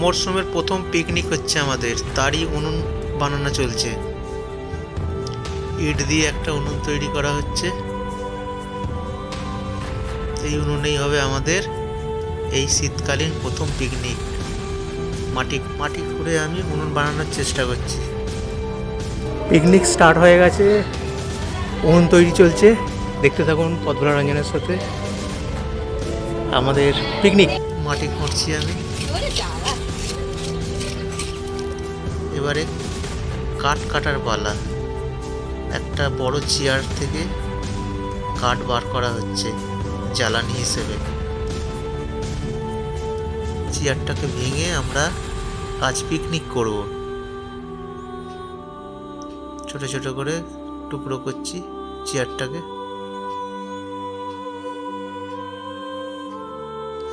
মরশুমের প্রথম পিকনিক হচ্ছে আমাদের, তারই উনুন বানানো চলছে। ইট দিয়ে একটা উনুন তৈরি করা হচ্ছে। এই উনুনেই হবে আমাদের এই শীতকালীন প্রথম পিকনিক। মাটি খুঁড়ে আমি উনুন বানানোর চেষ্টা করছি। পিকনিক স্টার্ট হয়ে গেছে, উনুন তৈরি চলছে। দেখতে থাকুন পদ্মলা রঞ্জনের সাথে আমাদের পিকনিক। মাটি খুঁড়ছি আমি। এবারে কাঠ কাটার পালা। একটা বড় চেয়ার থেকে কাঠ বার করা হচ্ছে জ্বালানি হিসেবে। চেয়ারটাকে ভেঙে আমরা আজ পিকনিক করব। ছোট ছোট করে টুকরো করছি চেয়ারটাকে।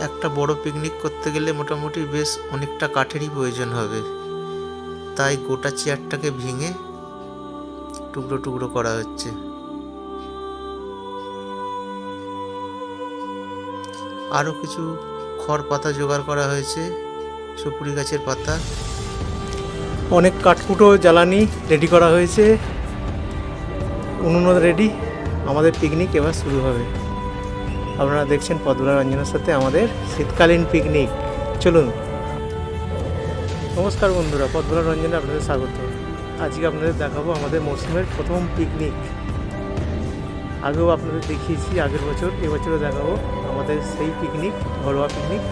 একটা বড় পিকনিক করতে গেলে মোটামুটি বেশ অনেকটা কাঠেরই প্রয়োজন হবে, তাই গোটা চেয়ারটাকে ভেঙে টুকরো টুকরো করা হচ্ছে। আরও কিছু খড় পাতা জোগাড় করা হয়েছে, সুপুরি গাছের পাতা। অনেক কাঠকুটো জ্বালানি রেডি করা হয়েছে, উনুনও রেডি। আমাদের পিকনিক এবার শুরু হবে। আপনারা দেখছেন পদ্মলা রঞ্জনের সাথে আমাদের শীতকালীন পিকনিক। চলুন। নমস্কার বন্ধুরা, পদ্মলা রঞ্জনে আপনাদের স্বাগত। আজকে আপনাদের দেখাবো আমাদের মরশুমের প্রথম পিকনিক। আগেও আপনাদের দেখিয়েছি আগের বছর, এবছরও দেখাবো আমাদের সেই পিকনিক, ঘরোয়া পিকনিক।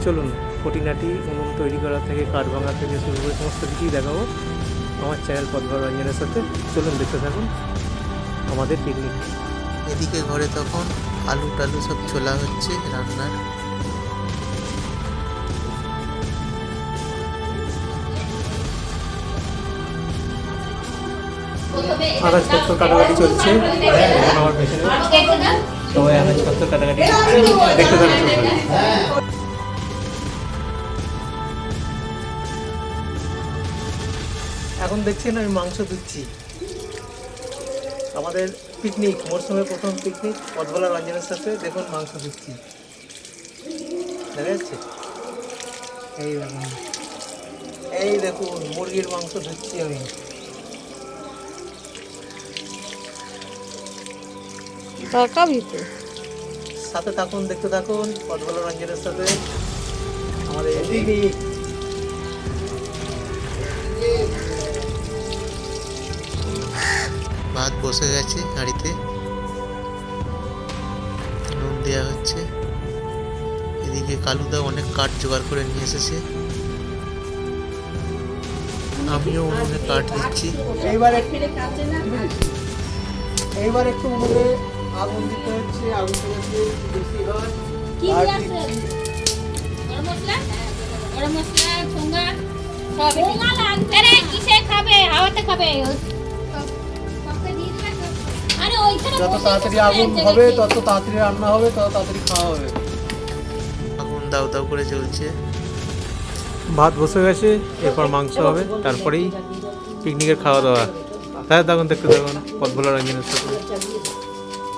চলুন, খুঁটিনাটি উনুন তৈরি করা থেকে কাঠ ভাঙা থেকে শুরু করে সমস্ত কিছুই দেখাবো আমার চ্যানেল পদ্মলা রঞ্জনের সাথে। চলুন দেখতে থাকুন আমাদের পিকনিক। এদিকে ঘরে তখন আলু টালু সব ছোলা হচ্ছে রান্নার। আনাজপত্র কাটাকাটি চলছে আমার পেছনে, সবাই আনাজপত্র কাটাকাটি দেখতে থাকুন। এখন দেখছেন আমি মাংস দিচ্ছি। আমাদের পিকনিক, মরশুমের প্রথম পিকনিক পদ্মলা রঞ্জনের সাথে। দেখুন মাংস দিচ্ছি, দেখা যাচ্ছে? এই দেখুন মুরগির মাংস দিচ্ছি আমি। সাথে থাকুন, দেখতে থাকুন পদ্মলা রঞ্জনের সাথে আমাদের পিকনিক। ভাত বসে গেছে হাঁড়িতে, নুন দেওয়া হচ্ছে। এদিকে কালুদা অনেক কাঠ জোগাড় করে নিয়ে এসেছে, আমিও উনুনে কাঠ দিচ্ছি। এইবার একটু উনুনে আগুন দিতে হচ্ছে, আগুনটা যাতে বেশি হয়। যত তাড়াতাড়ি আগুন হবে তত তাড়াতাড়ি রান্না হবে, তত তাড়াতাড়ি খাওয়া হবে। আগুন দাউ দাউ করে জ্বলছে, ভাত বসে গেছে, এরপর মাংস হবে, তারপরেই পিকনিকের খাওয়া দাওয়া। তাই তখন দেখতে থাকুন পদ্মলা রঞ্জনের সাথে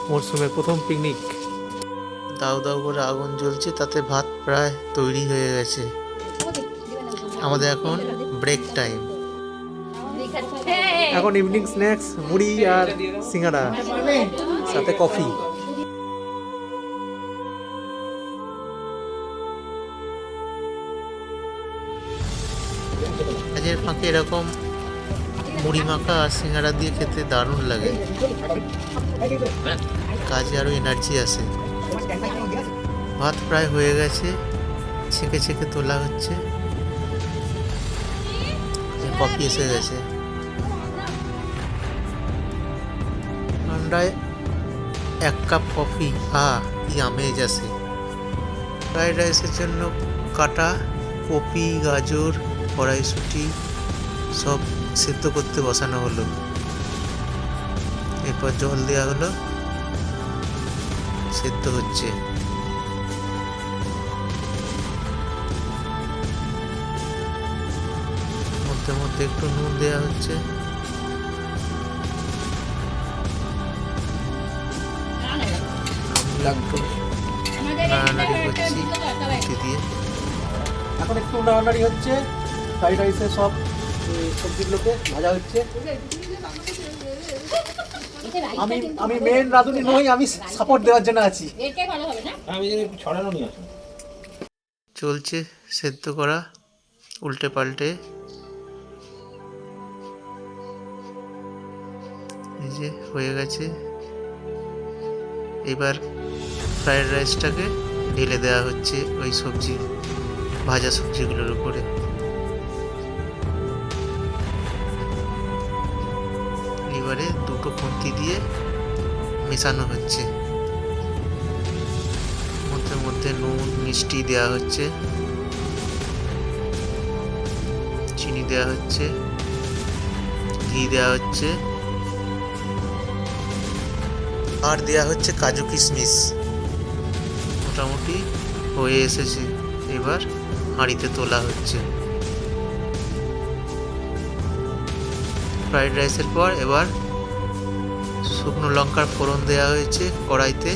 মরশুমের প্রথম পিকনিক। দাউ দাউ করে আগুন জ্বলছে, তাতে ভাত প্রায় তৈরি হয়ে গেছে। আমাদের এখন ব্রেক টাইম। এখন ইভিনিং স্ন্যাক্স, মুড়ি আর সিঙ্গাড়া, সাথে কফি। কাজের ফাঁকে এরকম মুড়ি মাখা আর সিঙ্গাড়া দিয়ে খেতে দারুণ লাগে, কাজে আরো এনার্জি আসে। ভাত প্রায় হয়ে গেছে, ছেঁকে ছেঁকে তোলা হচ্ছে। কফি এসে গেছে। ঠান্ডায় 1 কাপ কফি, কি আমেজ আসে। ফ্রাইড রাইসের জন্য কাটা কপি, গাজর, কড়াইশুঁটি সব সেদ্ধ করতে বসানো হলো। এরপর জল দেওয়া হলো, সেদ্ধ হচ্ছে। মধ্যে মধ্যে একটু নুন দেওয়া হচ্ছে। একটু নাড়ানাড়ি করছি দিয়ে। এখন একটু নাড়ানাড়ি হচ্ছে, ফ্রাইড রাইসের সব সবজিগুলোকে ভাজা হচ্ছে। আমি মেন রাঁধুনি নই, আমি সাপোর্ট দেওয়ার জন্য আছি। চলছে সেদ্ধ করা উল্টে পাল্টে, এই যে হয়ে গেছে। এবার ফ্রাইড রাইসটাকে ঢেলে দেওয়া হচ্ছে ওই সবজি ভাজা সবজিগুলোর উপরে। এবারে দুটো খুন্তি দিয়ে মেশানো হচ্ছে, মধ্যে মধ্যে নুন মিষ্টি দেওয়া হচ্ছে, চিনি দেওয়া হচ্ছে, ঘি দেওয়া হচ্ছে, আর দেওয়া হচ্ছে কাজু কিশমিশ। মোটামুটি হয়ে এসেছে, এবার হাঁড়িতে তোলা হচ্ছে। ফ্রাইড রাইসের পর এবার শুকনো লঙ্কার ফোড়ন দেওয়া হয়েছে কড়াইতে,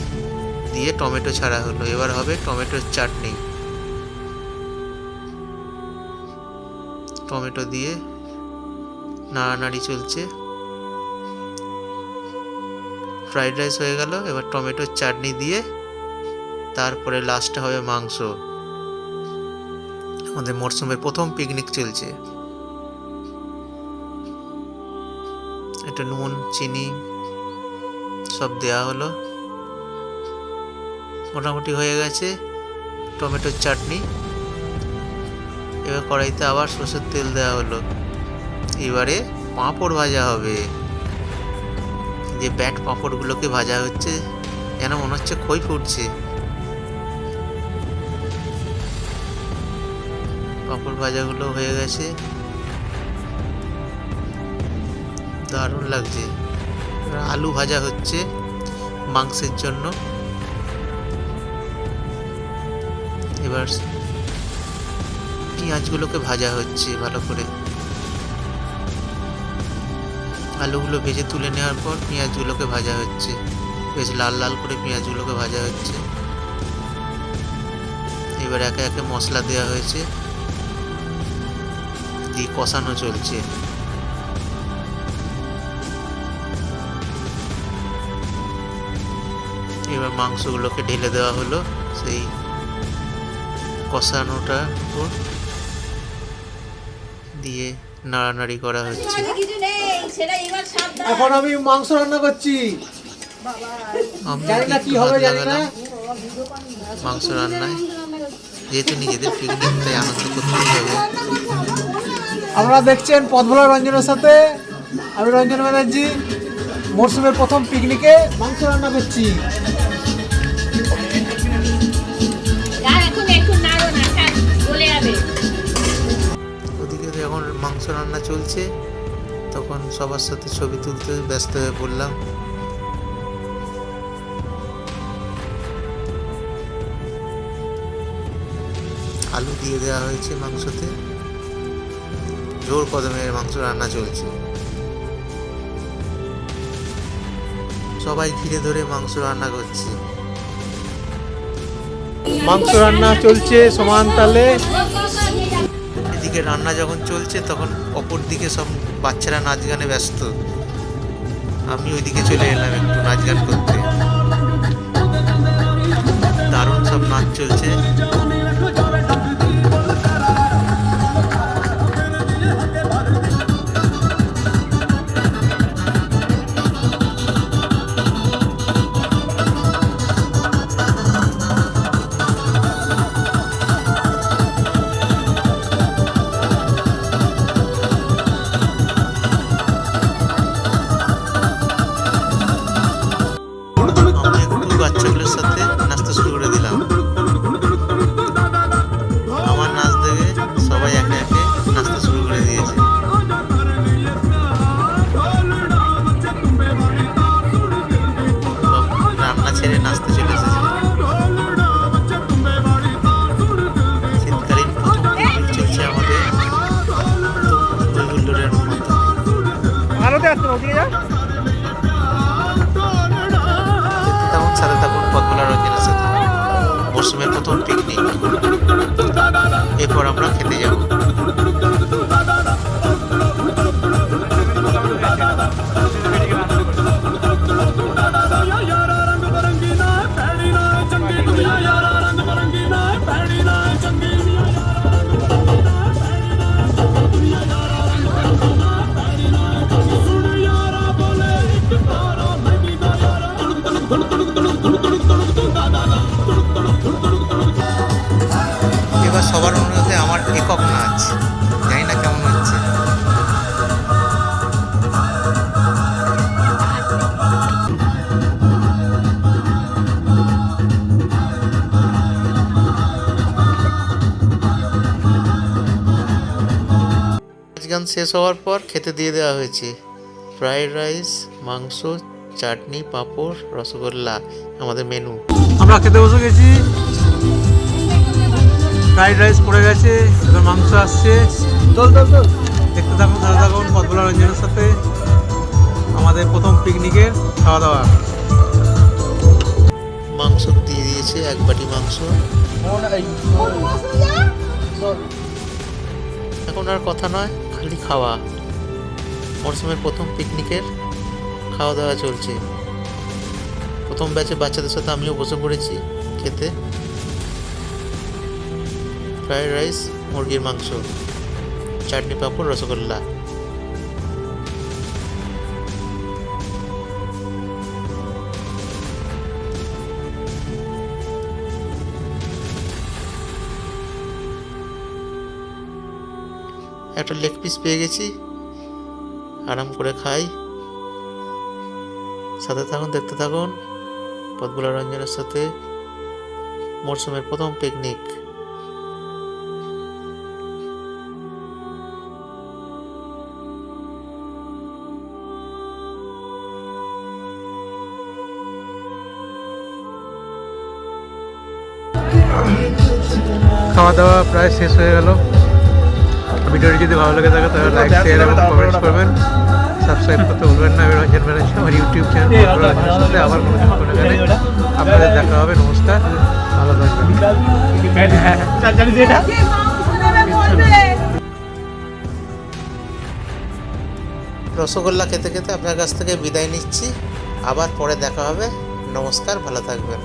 দিয়ে টমেটো ছাড়া হলো। এবার হবে টমেটোর চাটনি। টমেটো দিয়ে নাড়ানাড়ি চলছে। ফ্রাইড রাইস হয়ে গেল, এবার টমেটোর চাটনি দিয়ে তারপরে লাস্টে হবে মাংস। আমাদের মরশুমের প্রথম পিকনিক চলছে। এটা নুন চিনি সব দেওয়া হলো, মোটামুটি হয়ে গেছে টমেটোর চাটনি। এবার কড়াইতে আবার সরষের তেল দেওয়া হলো। এবারে পাঁপড় ভাজা হবে। যে ব্যাট পাঁপড়গুলোকে ভাজা হচ্ছে, যেন মনে হচ্ছে খই ফুটছে। পাঁপড় ভাজাগুলো হয়ে গেছে, দারুণ লাগছে। আলু ভাজা হচ্ছে মাংসের জন্য। এবার পেঁয়াজগুলোকে ভাজা হচ্ছে ভালো করে। আলুগুলো ভেজে তুলে নেওয়ার পর পেঁয়াজগুলোকে ভাজা হচ্ছে, বেশ লাল লাল করে পেঁয়াজগুলোকে ভাজা হচ্ছে। এবার একে একে মশলা দেওয়া হয়েছে, দিয়ে কষানো চলছে। এবার মাংসগুলোকে ঢেলে দেওয়া হলো সেই কষানোটার উপর, দিয়ে নাড়ানাড়ি করা হচ্ছে। এখন আমি মাংস রান্না করছি, জানি না কি হবে, জানি না। মাংস রান্নায় যেহেতু নিজেদের পিকনিক, তাই আনন্দ করতেই হবে। আপনারা দেখছেন পথভোলা রঞ্জনের সাথে, আমি রঞ্জন ব্যানার্জি। মরশুমের প্রথম পিকনিকে মাংস রান্না করছি। ওদিকে যখন মাংস রান্না চলছে, তখন সবার সাথে ছবি তুলতে ব্যস্ত হয়ে পড়লাম। আলু দিয়ে দেওয়া হয়েছে মাংসতে, জোর কদমের মাংস রান্না চলছে। সবাই ঘিরে ধরে মাংস রান্না করছে। মাংস রান্না চলছে সমান তালে। এদিকে রান্না যখন চলছে, তখন অপর দিকে সব বাচ্চারা নাচ গানে ব্যস্ত। আমি ওইদিকে চলে এলাম একটু নাচ গান করতে। দারুণ সব নাচ চলছে। বাচ্চাগুলোর সাথে নাচতে শুরু করে দিলাম। সবার অনুরোধে আমার একক নাচ, জানি না কেমন হচ্ছে। গান শেষ হওয়ার পর খেতে দিয়ে দেওয়া হয়েছে ফ্রাইড রাইস, মাংস, চাটনি, পাঁপড়, রসগোল্লা আমাদের মেনু। আমরা খেতে বসে গেছি, ফ্রাইড রাইস পড়ে গেছে, এবার মাংস আসছে। দেখতে থাকুন, সাথে থাকুন পথভোলা রঞ্জনের সাথে আমাদের প্রথম পিকনিকের খাওয়া দাওয়া। মাংস দিয়ে দিয়েছে, এক বাটি মাংস। এখন আর কথা নয়, খালি খাওয়া। মরসুমের প্রথম পিকনিকের খাওয়া দাওয়া চলছে। প্রথম ব্যাচে বাচ্চাদের সাথে আমিও বসে পড়েছি খেতে। ফ্রাইড রাইস, মুরগির মাংস, চাটনি, পাঁপড়, রসগোল্লা। একটা লেগ পিস পেয়ে গেছি, আরাম করে খাই। সাথে থাকুন, দেখতে থাকুন পথভোলা রঞ্জনের সাথে মরসুমের প্রথম পিকনিক। খাওয়া দাওয়া প্রায় শেষ হয়ে গেল। ভিডিওটি যদি ভালো লাগে থাকে তাহলে লাইক, শেয়ার এবং কমেন্টস করবেন। সাবস্ক্রাইব করতে ভুলবেন না রঞ্জন ব্যানার্জি আমার ইউটিউব চ্যানেল রঞ্জনের সাথে। আবার কোনো কিছু করে গেলে আপনাদের দেখা হবে। নমস্কার, ভালো থাকবেন। রসগোল্লা খেতে খেতে আপনার কাছ থেকে বিদায় নিচ্ছি। আবার পরে দেখা হবে। নমস্কার, ভালো থাকবেন।